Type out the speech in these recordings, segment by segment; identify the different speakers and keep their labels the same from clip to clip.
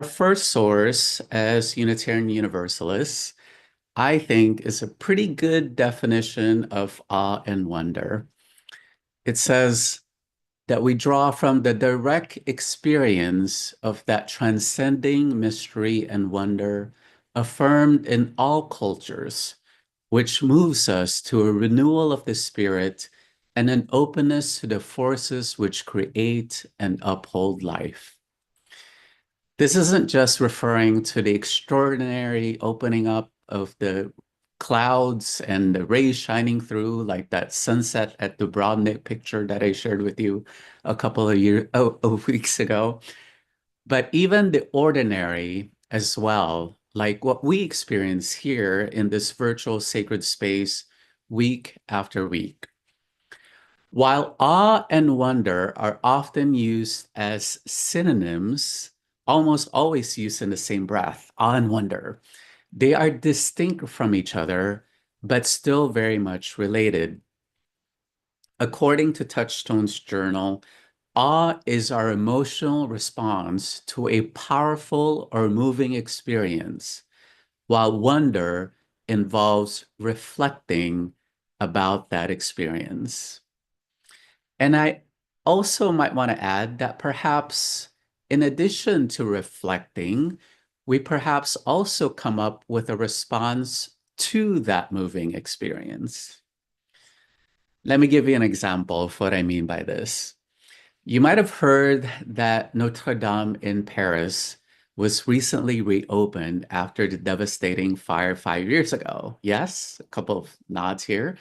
Speaker 1: Our first source as Unitarian Universalists, I think, is a pretty good definition of awe and wonder. It says that we draw from the direct experience of that transcending mystery and wonder affirmed in all cultures, which moves us to a renewal of the spirit and an openness to the forces which create and uphold life. This isn't just referring to the extraordinary opening up of the clouds and the rays shining through, like that sunset at Dubrovnik picture that I shared with you a couple of weeks ago, but even the ordinary as well, like what we experience here in this virtual sacred space week after week. While awe and wonder are often used as synonyms, almost always used in the same breath, awe and wonder, they are distinct from each other, but still very much related. According to Touchstone's journal, awe is our emotional response to a powerful or moving experience, while wonder involves reflecting about that experience. And I also might want to add that perhaps in addition to reflecting, we perhaps also come up with a response to that moving experience. Let me give you an example of what I mean by this. You might have heard that Notre Dame in Paris was recently reopened after the devastating fire 5 years ago. Yes, a couple of nods here.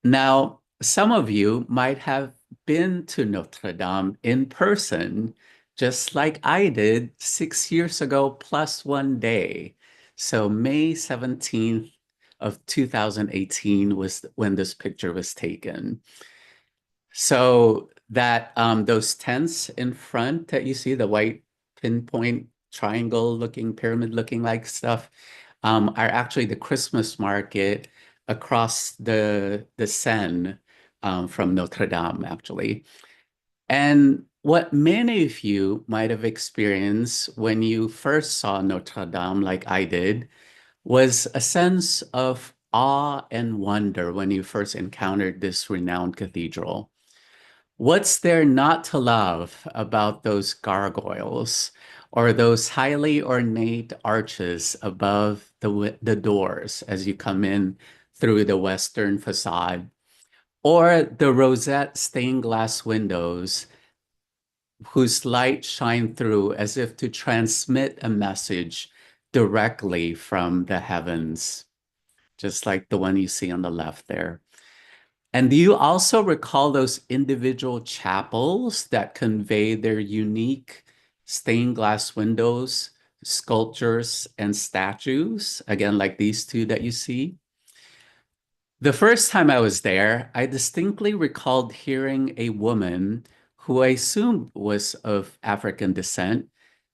Speaker 1: Now, some of you might have been to Notre Dame in person, just like I did 6 years ago, plus one day. So May 17th of 2018 was when this picture was taken. So that those tents in front that you see, the white pinpoint triangle looking, pyramid looking like stuff, are actually the Christmas market across the Seine from Notre Dame, actually. And what many of you might have experienced when you first saw Notre Dame, like I did, was a sense of awe and wonder when you first encountered this renowned cathedral. What's there not to love about those gargoyles or those highly ornate arches above the doors as you come in through the western facade, or the rosette stained glass windows whose light shine through as if to transmit a message directly from the heavens, just like the one you see on the left there? And do you also recall those individual chapels that convey their unique stained glass windows, sculptures, and statues? Again, like these two that you see. The first time I was there, I distinctly recalled hearing a woman who I assumed was of African descent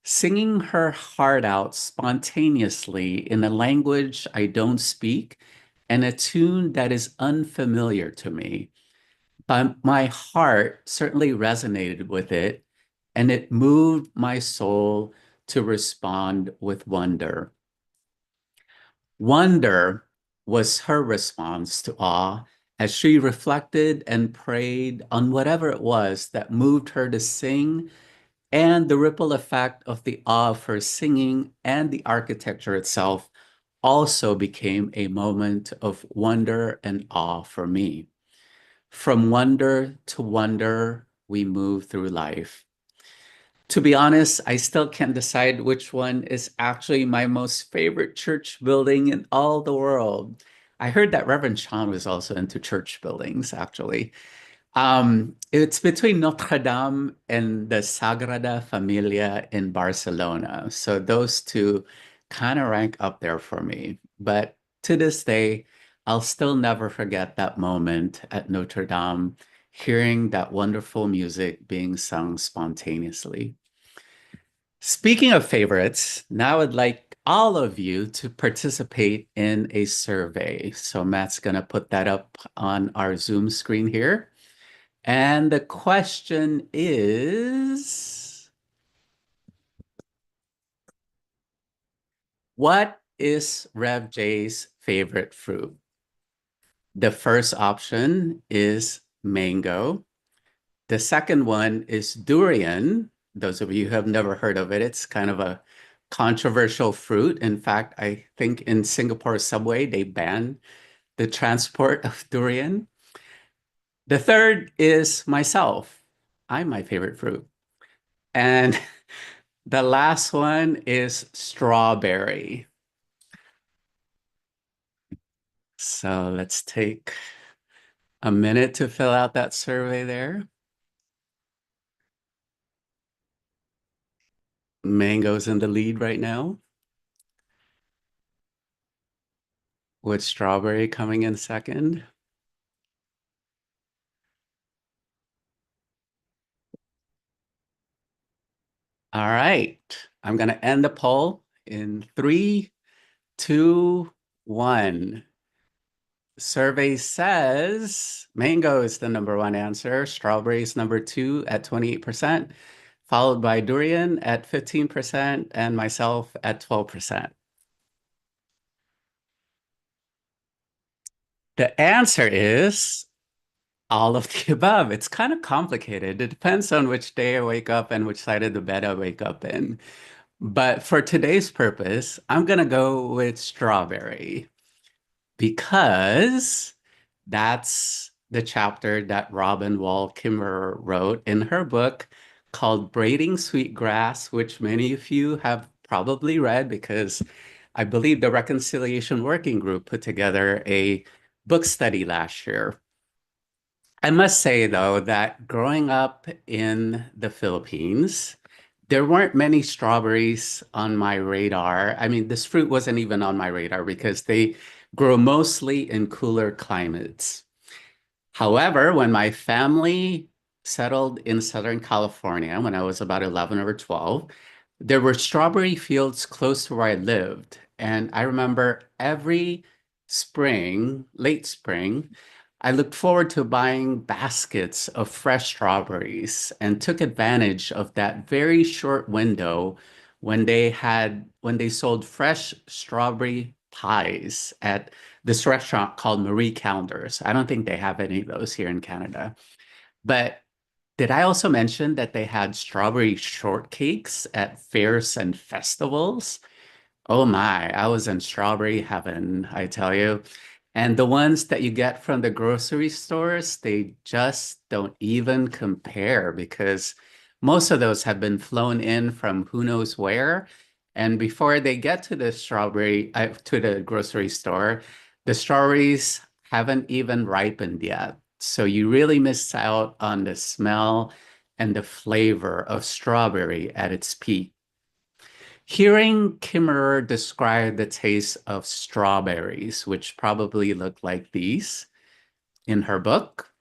Speaker 1: singing her heart out spontaneously in a language I don't speak and a tune that is unfamiliar to me. But my heart certainly resonated with it, and it moved my soul to respond with wonder. Wonder was her response to awe as she reflected and prayed on whatever it was that moved her to sing, and the ripple effect of the awe of her singing and the architecture itself also became a moment of wonder and awe for me. From wonder to wonder, we move through life. To be honest, I still can't decide which one is actually my most favorite church building in all the world. I heard that Reverend Sean was also into church buildings, actually. It's between Notre Dame and the Sagrada Familia in Barcelona. So those two kind of rank up there for me. But to this day, I'll still never forget that moment at Notre Dame, hearing that wonderful music being sung spontaneously. Speaking of favorites, now I'd like all of you to participate in a survey. So Matt's going to put that up on our Zoom screen here. And the question is, What is Rev J's favorite fruit? The first option is mango. The second one is durian. Those of you who have never heard of it, it's kind of a controversial fruit. In fact, I think in Singapore subway, they ban the transport of durian. The third is myself. I'm my favorite fruit. And the last one is strawberry. So let's take a minute to fill out that survey there. Mango's in the lead right now, with strawberry coming in second. All right. I'm going to end the poll in 3, 2, 1. Survey says mango is the number one answer. Strawberry is number two at 28%, followed by durian at 15%, and myself at 12%. The answer is all of the above. It's kind of complicated. It depends on which day I wake up and which side of the bed I wake up in. But for today's purpose, I'm going to go with strawberry because that's the chapter that Robin Wall Kimmerer wrote in her book called Braiding Sweetgrass, which many of you have probably read because I believe the Reconciliation Working Group put together a book study last year. I must say, though, that growing up in the Philippines, there weren't many strawberries on my radar. I mean, this fruit wasn't even on my radar because they grow mostly in cooler climates. However, when my family settled in Southern California when I was about 11 or 12, there were strawberry fields close to where I lived. And I remember every spring, late spring, I looked forward to buying baskets of fresh strawberries and took advantage of that very short window when they sold fresh strawberry pies at this restaurant called Marie Callender's. I don't think they have any of those here in Canada. But did I also mention that they had strawberry shortcakes at fairs and festivals? Oh my, I was in strawberry heaven, I tell you. And the ones that you get from the grocery stores, they just don't even compare because most of those have been flown in from who knows where. And before they get to to the grocery store, the strawberries haven't even ripened yet. So you really miss out on the smell and the flavor of strawberry at its peak. Hearing Kimmerer describe the taste of strawberries, which probably look like these in her book,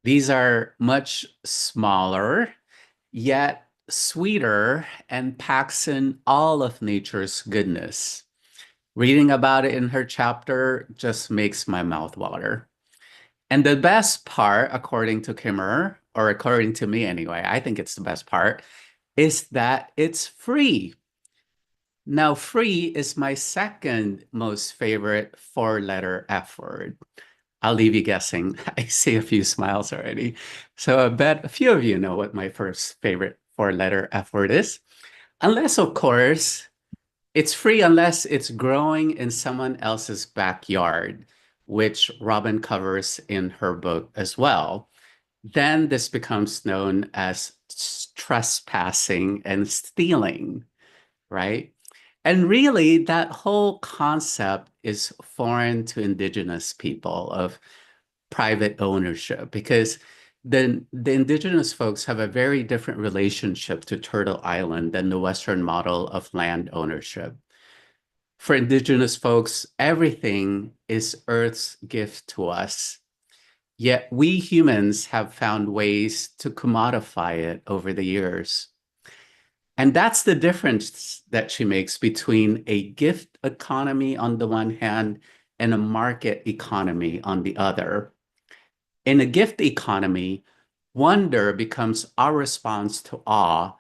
Speaker 1: these are much smaller, yet sweeter and packs in all of nature's goodness. Reading about it in her chapter just makes my mouth water. And the best part, according to Kimmerer, or according to me anyway, I think it's the best part, is that it's free. Now, free is my second most favorite four-letter F word. I'll leave you guessing. I see a few smiles already. So I bet a few of you know what my first favorite four-letter F word is. Unless, of course, it's free unless it's growing in someone else's backyard, which Robin covers in her book as well. Then this becomes known as trespassing and stealing, right? And really, that whole concept is foreign to indigenous people of private ownership because the indigenous folks have a very different relationship to Turtle Island than the Western model of land ownership. For indigenous folks, everything is Earth's gift to us. Yet we humans have found ways to commodify it over the years. And that's the difference that she makes between a gift economy on the one hand and a market economy on the other. In a gift economy, wonder becomes our response to awe,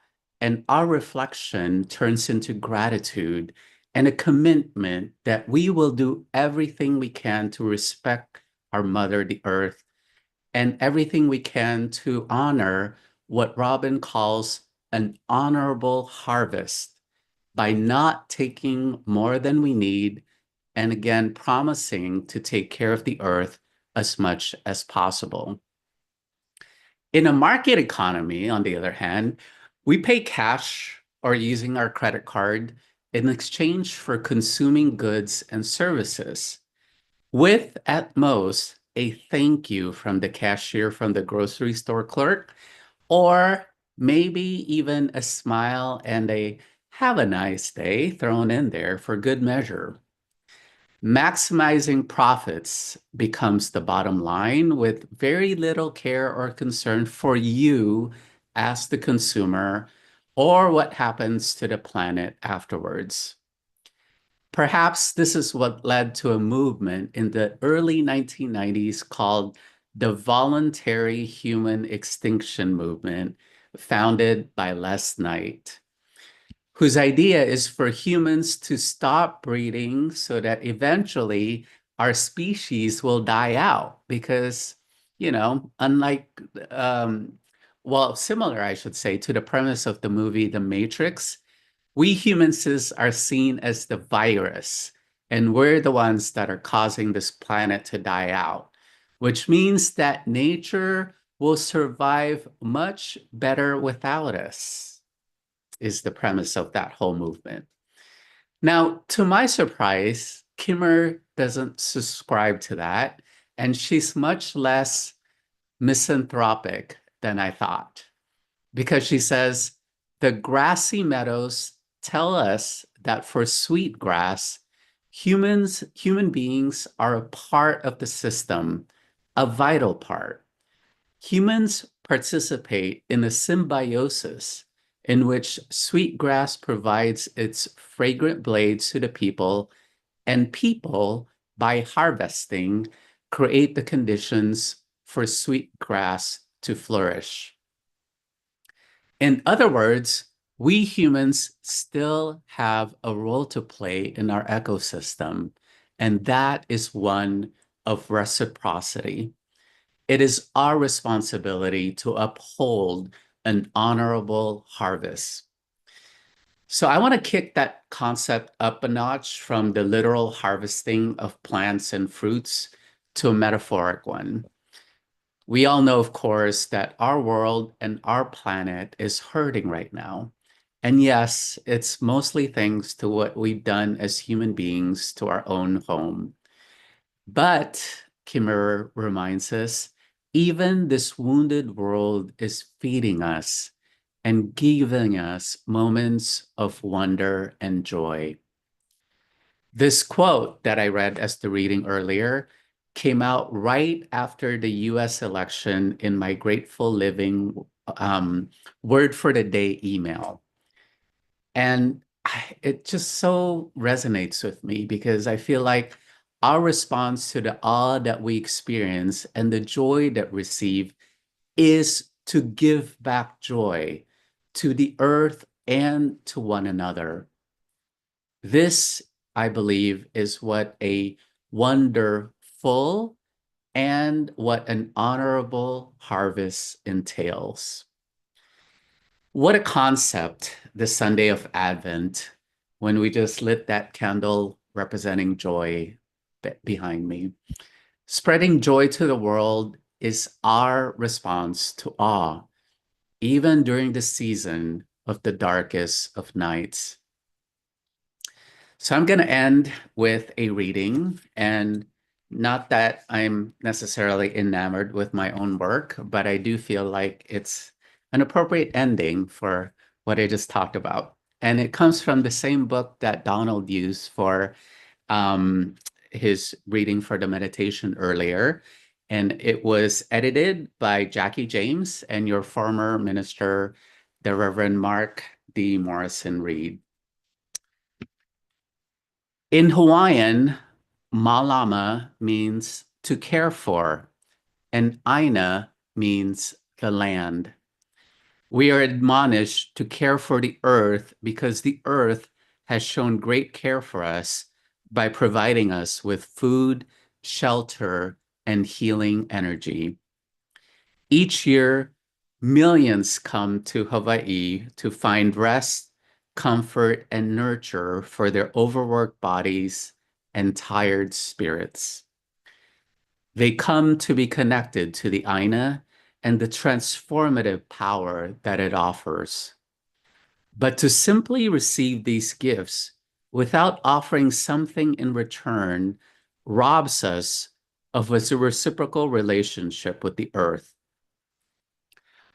Speaker 1: and our reflection turns into gratitude and a commitment that we will do everything we can to respect our mother, the earth, and everything we can to honor what Robin calls an honorable harvest by not taking more than we need, and again, promising to take care of the earth as much as possible. In a market economy, on the other hand, we pay cash or using our credit card in exchange for consuming goods and services, with at most a thank you from the cashier from the grocery store clerk, or maybe even a smile and a have a nice day thrown in there for good measure. Maximizing profits becomes the bottom line with very little care or concern for you as the consumer or what happens to the planet afterwards. Perhaps this is what led to a movement in the early 1990s called the Voluntary Human Extinction Movement, founded by Les Knight, whose idea is for humans to stop breeding so that eventually our species will die out because, unlike, well, similar, I should say, to the premise of the movie The Matrix, we humans are seen as the virus, and we're the ones that are causing this planet to die out, which means that nature will survive much better without us, is the premise of that whole movement. Now, to my surprise, Kimmer doesn't subscribe to that, and she's much less misanthropic than I thought, because she says the grassy meadows tell us that for sweetgrass, human beings are a part of the system, a vital part. Humans participate in a symbiosis in which sweetgrass provides its fragrant blades to the people, and people, by harvesting, create the conditions for sweetgrass to flourish. In other words, we humans still have a role to play in our ecosystem, and that is one of reciprocity. It is our responsibility to uphold an honorable harvest. So I want to kick that concept up a notch from the literal harvesting of plants and fruits to a metaphoric one. We all know, of course, that our world and our planet is hurting right now. And yes, it's mostly thanks to what we've done as human beings to our own home. But, Kimmerer reminds us, even this wounded world is feeding us and giving us moments of wonder and joy. This quote that I read as the reading earlier came out right after the US election in my Grateful Living word for the day email. And it just so resonates with me because I feel like our response to the awe that we experience and the joy that we receive is to give back joy to the earth and to one another. This, I believe, is what a wonderful and what an honorable harvest entails. What a concept, the Sunday of Advent, when we just lit that candle representing joy behind me. Spreading joy to the world is our response to awe, even during the season of the darkest of nights. So I'm going to end with a reading, and not that I'm necessarily enamored with my own work, but I do feel like it's an appropriate ending for what I just talked about. And it comes from the same book that Donald used for his reading for the meditation earlier. And it was edited by Jackie James and your former minister, the Reverend Mark D. Morrison Reed. In Hawaiian, Malama means to care for, and Aina means the land. We are admonished to care for the earth because the earth has shown great care for us by providing us with food, shelter, and healing energy. Each year, millions come to Hawaii to find rest, comfort, and nurture for their overworked bodies and tired spirits. They come to be connected to the Aina and the transformative power that it offers. But to simply receive these gifts without offering something in return robs us of a reciprocal relationship with the earth.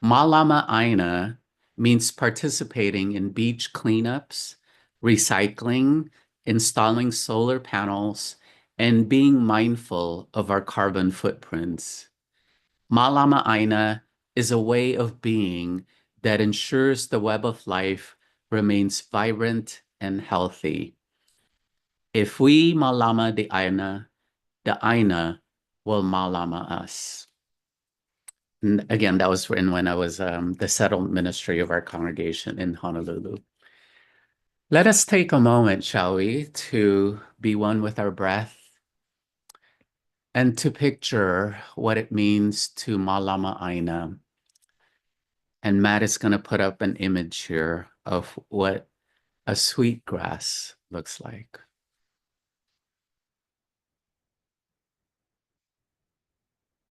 Speaker 1: Malama Aina means participating in beach cleanups, recycling, installing solar panels, and being mindful of our carbon footprints. Malama Aina is a way of being that ensures the web of life remains vibrant and healthy. If we malama the Aina will malama us. And again, that was written when I was the settlement ministry of our congregation in Honolulu. Let us take a moment, shall we, to be one with our breath and to picture what it means to malama Aina. And Matt is going to put up an image here of what a sweet grass looks like.